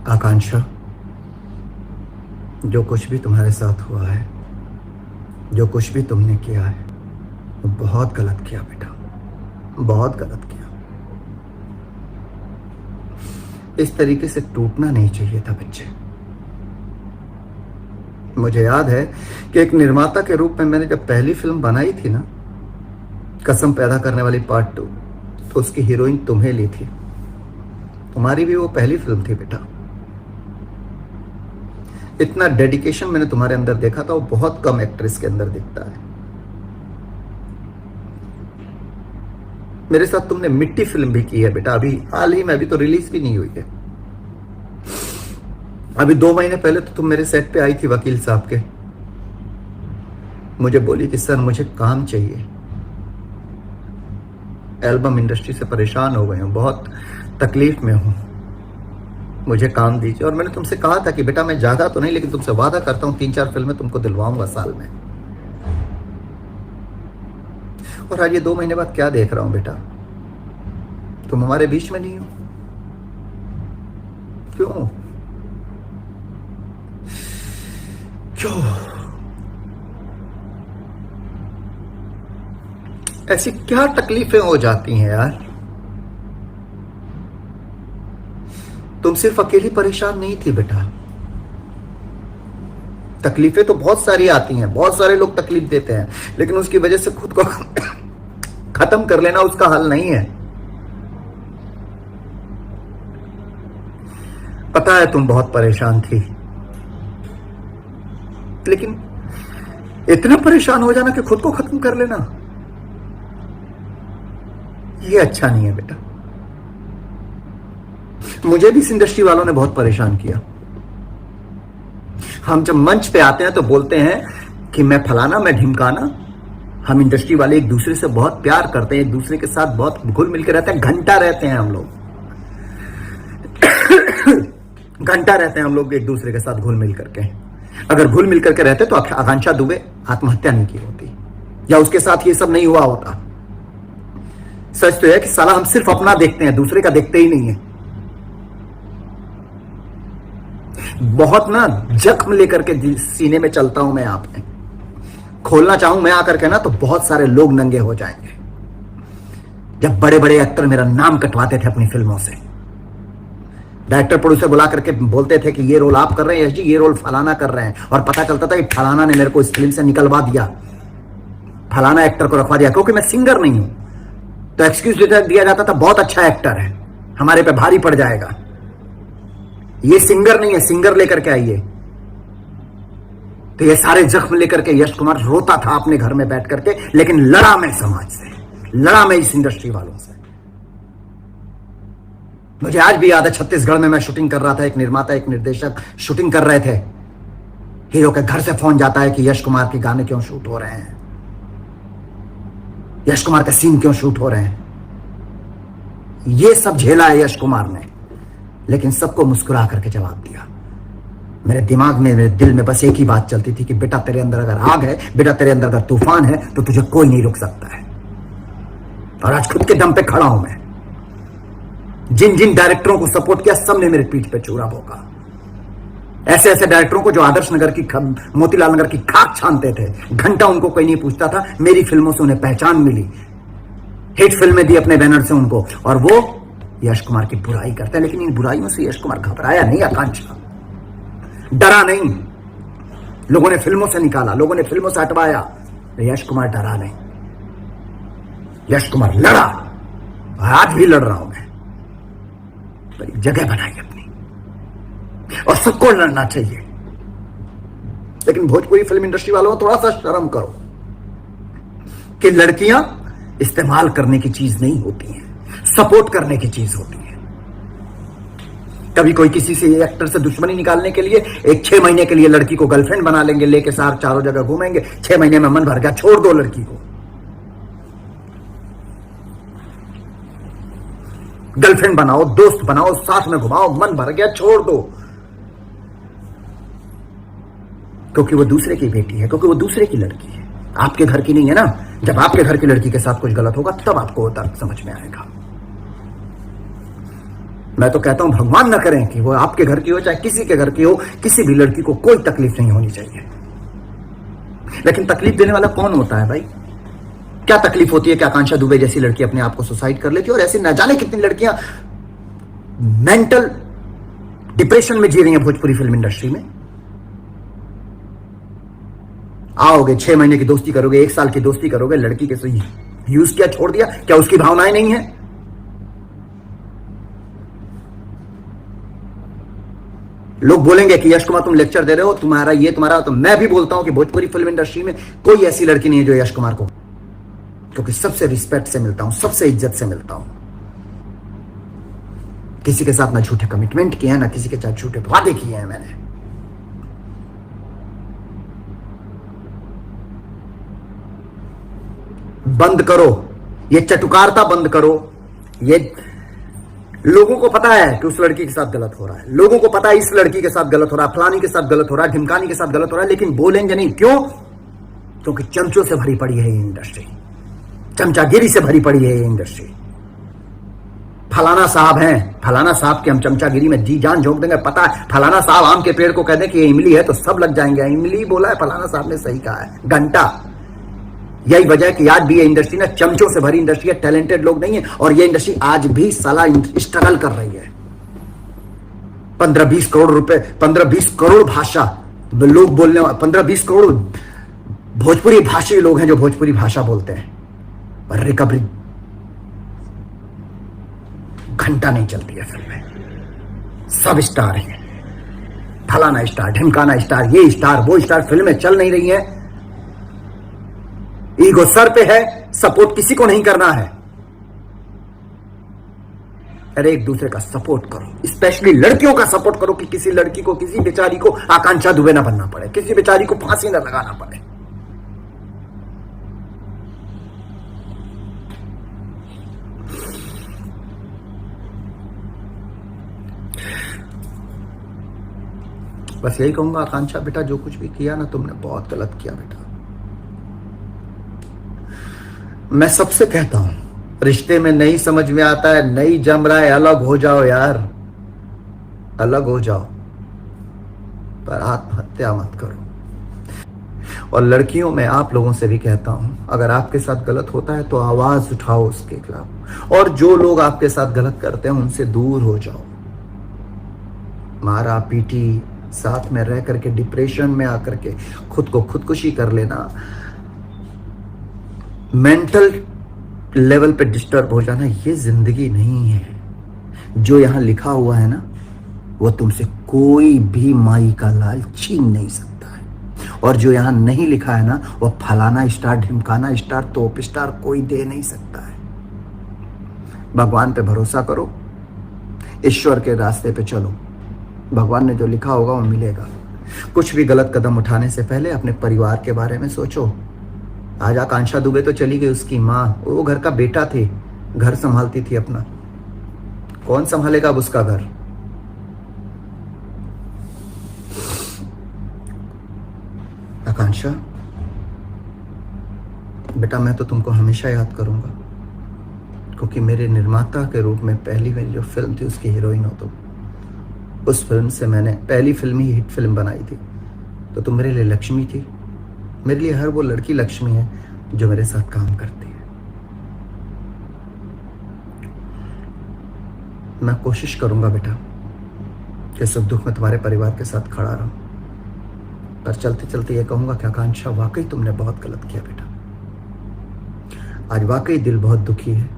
आकांक्षा, जो कुछ भी तुम्हारे साथ हुआ है, जो कुछ भी तुमने किया है, वो बहुत गलत किया बेटा, बहुत गलत किया। इस तरीके से टूटना नहीं चाहिए था बच्चे। मुझे याद है कि एक निर्माता के रूप में मैंने जब पहली फिल्म बनाई थी ना, कसम पैदा करने वाली पार्ट 2, तो उसकी हीरोइन तुम्हें ली थी। तुम्हारी भी वो पहली फिल्म थी बेटा। इतना डेडिकेशन मैंने तुम्हारे अंदर देखा था, वो बहुत कम एक्ट्रेस के अंदर दिखता है। मेरे साथ तुमने मिट्टी फिल्म भी की है बेटा, अभी हाल ही में, अभी तो रिलीज भी नहीं हुई है। अभी 2 महीने पहले तो तुम मेरे सेट पे आई थी वकील साहब के। मुझे बोली कि सर मुझे काम चाहिए, एल्बम इंडस्ट्री से परेशान हो गए हूं, बहुत तकलीफ में हूं, मुझे काम दीजिए। और मैंने तुमसे कहा था कि बेटा मैं ज्यादा तो नहीं, लेकिन तुमसे वादा करता हूं 3-4 फिल्में तुमको दिलवाऊंगा साल में। और आज ये 2 महीने बाद क्या देख रहा हूं बेटा, तुम हमारे बीच में नहीं हो। क्यों क्यों ऐसी क्या तकलीफें हो जाती हैं यार। तुम सिर्फ अकेली परेशान नहीं थी बेटा, तकलीफें तो बहुत सारी आती हैं, बहुत सारे लोग तकलीफ देते हैं, लेकिन उसकी वजह से खुद को खत्म कर लेना उसका हल नहीं है। पता है तुम बहुत परेशान थी, लेकिन इतना परेशान हो जाना कि खुद को खत्म कर लेना, ये अच्छा नहीं है बेटा। मुझे भी इस इंडस्ट्री वालों ने बहुत परेशान किया। हम जब मंच पे आते हैं तो बोलते हैं कि मैं फलाना, मैं ढिमकाना। हम इंडस्ट्री वाले एक दूसरे से बहुत प्यार करते हैं, एक दूसरे के साथ बहुत घुल मिल के रहते हैं, घंटा रहते हैं हम लोग घंटा रहते हैं हम लोग एक दूसरे के साथ घुल मिल करके। अगर घुल मिल करके रहते तो आकांक्षा दुबे आत्महत्या नहीं की होती, या उसके साथ ये सब नहीं हुआ होता। सच तो है कि साला हम सिर्फ अपना देखते हैं, दूसरे का देखते ही नहीं है। बहुत ना जख्म लेकर के सीने में चलता हूं मैं, आप में खोलना चाहूं मैं आकर के ना, तो बहुत सारे लोग नंगे हो जाएंगे। जब बड़े बड़े एक्टर मेरा नाम कटवाते थे अपनी फिल्मों से, डायरेक्टर प्रोड्यूसर बुला करके बोलते थे कि ये रोल आप कर रहे हैं यश जी, ये रोल फलाना कर रहे हैं, और पता चलता था कि फलाना ने मेरे को इस फिल्म से निकलवा दिया, फलाना एक्टर को रखवा दिया। क्योंकि मैं सिंगर नहीं हूं तो एक्सक्यूज दिया जाता था, बहुत अच्छा एक्टर है, हमारे पे भारी पड़ जाएगा, ये सिंगर नहीं है, सिंगर लेकर के आइए। तो ये सारे जख्म लेकर के यश कुमार रोता था अपने घर में बैठ करके, लेकिन लड़ा मैं समाज से, लड़ा मैं इस इंडस्ट्री वालों से। मुझे आज भी याद है, छत्तीसगढ़ में मैं शूटिंग कर रहा था, एक निर्माता एक निर्देशक शूटिंग कर रहे थे। हीरो के घर से फोन जाता है कि यश कुमार के गाने क्यों शूट हो रहे हैं, यश कुमार का सीन क्यों शूट हो रहे हैं। ये सब झेला है यश कुमार ने, लेकिन सबको मुस्कुरा करके जवाब दिया। मेरे दिमाग में, मेरे दिल में बस एक ही बात चलती थी कि बेटा तेरे अंदर अगर आग है, बेटा तेरे अंदर अगर तूफान है, तो तुझे कोई नहीं रोक सकता है। और आज खुद के दम पे खड़ा हूं मैं। जिन जिन डायरेक्टरों को सपोर्ट किया, सब ने मेरे पीठ पे चूरा भोंका। ऐसे ऐसे डायरेक्टरों को जो आदर्श नगर की, मोतीलाल नगर की खाक छानते थे, घंटा उनको कोई नहीं पूछता था। मेरी फिल्मों से उन्हें पहचान मिली, हिट फिल्में दी अपने बैनर से उनको, और वो यश कुमार की बुराई करते हैं। लेकिन इन बुराइयों से यश कुमार घबराया नहीं, आकांक्षा डरा नहीं। लोगों ने फिल्मों से निकाला, लोगों ने फिल्मों से हटवाया, यश कुमार डरा नहीं, यश कुमार लड़ा। आज भी लड़ रहा हूं मैं। जगह बनाई अपनी, और सबको लड़ना चाहिए। लेकिन भोजपुरी फिल्म इंडस्ट्री वालों थोड़ा सा शर्म करो कि लड़कियां इस्तेमाल करने की चीज नहीं होती हैं, सपोर्ट करने की चीज होती है। कभी कोई किसी से एक्टर से दुश्मनी निकालने के लिए एक 6 महीने के लिए लड़की को गर्लफ्रेंड बना लेंगे, लेके साथ चारों जगह घूमेंगे, 6 महीने में मन भर गया, छोड़ दो लड़की को। गर्लफ्रेंड बनाओ, दोस्त बनाओ, साथ में घुमाओ, मन भर गया, छोड़ दो। क्योंकि वो दूसरे की बेटी है, क्योंकि वो दूसरे की लड़की है, आपके घर की नहीं है ना। जब आपके घर की लड़की के साथ कुछ गलत होगा, तब आपको तर्क समझ में आएगा। मैं तो कहता हूं भगवान ना करें कि वो आपके घर की हो चाहे किसी के घर की हो, किसी भी लड़की को कोई तकलीफ नहीं होनी चाहिए। लेकिन तकलीफ देने वाला कौन होता है भाई? क्या तकलीफ होती है कि आकांक्षा दुबे जैसी लड़की अपने आप को सुसाइड कर लेती है, और ऐसी न जाने कितनी लड़कियां मेंटल डिप्रेशन में जी रही हैं भोजपुरी फिल्म इंडस्ट्री में। आओगे 6 महीने की दोस्ती करोगे, 1 साल की दोस्ती करोगे, लड़की के सही यूज किया, छोड़ दिया, क्या उसकी भावनाएं नहीं है? लोग बोलेंगे कि यश कुमार तुम लेक्चर दे रहे हो, तुम्हारा ये तुम्हारा, तो मैं भी बोलता हूं कि भोजपुरी फिल्म इंडस्ट्री में कोई ऐसी लड़की नहीं है जो यश कुमार को, क्योंकि सबसे रिस्पेक्ट से मिलता हूं, सबसे इज्जत से मिलता हूं। किसी के साथ ना झूठे कमिटमेंट किए हैं, ना किसी के साथ झूठे वादे किए हैं मैंने। बंद करो ये चटुकारता, बंद करो। ये लोगों को पता है कि उस लड़की के साथ गलत हो रहा है, लोगों को पता है इस लड़की के साथ गलत हो रहा है, फलानी के साथ गलत हो रहा है, ढिमकानी के साथ गलत हो रहा है, लेकिन बोलेंगे नहीं। क्यों? क्योंकि चमचों से भरी पड़ी है ये इंडस्ट्री, चमचागिरी से भरी पड़ी है ये इंडस्ट्री। फलाना साहब हैं, फलाना साहब की हम चमचागिरी में जी जान झोंक देंगे। पता है फलाना साहब आम के पेड़ को कह दें कि ये इमली है तो सब लग जाएंगे। इमली बोला है, फलाना साहब ने सही कहा है, घंटा। यही वजह है कि आज भी ये इंडस्ट्री ना चमचों से भरी इंडस्ट्री है, टैलेंटेड लोग नहीं है, और ये इंडस्ट्री आज भी साला स्ट्रगल कर रही है। 15-20 करोड़ रुपए, 15-20 करोड़ भाषा लोग बोलने, 15-20 करोड़ भोजपुरी भाषी लोग हैं जो भोजपुरी भाषा बोलते हैं, पर रिकवरी घंटा नहीं चलती है फिल्में। सब स्टार हैं, फलाना स्टार, ढिमकाना स्टार, ये स्टार, वो स्टार, फिल्में चल नहीं रही हैं। ईगो सर पे है, सपोर्ट किसी को नहीं करना है। अरे एक दूसरे का सपोर्ट करो, स्पेशली लड़कियों का सपोर्ट करो कि किसी लड़की को, किसी बेचारी को आकांक्षा दुबे ना बनना पड़े, किसी बेचारी को फांसी ना लगाना पड़े। बस यही कहूंगा, आकांक्षा बेटा जो कुछ भी किया ना तुमने, बहुत गलत किया बेटा। मैं सबसे कहता हूं, रिश्ते में नहीं समझ में आता है, नहीं जम रहा है, अलग हो जाओ यार, अलग हो जाओ, पर आत्महत्या मत करो। और लड़कियों में आप लोगों से भी कहता हूं, अगर आपके साथ गलत होता है तो आवाज उठाओ उसके खिलाफ, और जो लोग आपके साथ गलत करते हैं उनसे दूर हो जाओ। मारा पीटी, साथ में रह करके डिप्रेशन में आकर के खुद को खुदकुशी कर लेना, मेंटल लेवल पे डिस्टर्ब हो जाना, ये जिंदगी नहीं है। जो यहां लिखा हुआ है ना, वो तुमसे कोई भी माई का लाल छीन नहीं सकता है, और जो यहां नहीं लिखा है ना, वो फलाना स्टार, ढिमकाना स्टार, तोप स्टार कोई दे नहीं सकता है। भगवान पे भरोसा करो, ईश्वर के रास्ते पे चलो, भगवान ने जो लिखा होगा वो मिलेगा। कुछ भी गलत कदम उठाने से पहले अपने परिवार के बारे में सोचो। आज आकांक्षा दुबे तो चली गई, उसकी माँ, वो घर का बेटा थे, घर संभालती थी अपना, कौन संभालेगा अब उसका घर? आकांक्षा बेटा, मैं तो तुमको हमेशा याद करूंगा, क्योंकि मेरे निर्माता के रूप में पहली मेरी जो फिल्म थी उसकी हीरोइन हो तुम। उस फिल्म से मैंने पहली फिल्म ही हिट फिल्म बनाई थी, तो तुम मेरे लिए लक्ष्मी थी। मेरे लिए हर वो लड़की लक्ष्मी है जो मेरे साथ काम करती है। मैं कोशिश करूंगा बेटा कि सुख दुख में तुम्हारे परिवार के साथ खड़ा रहूं, पर चलते चलते ये कहूंगा कि आकांक्षा वाकई तुमने बहुत गलत किया बेटा। आज वाकई दिल बहुत दुखी है,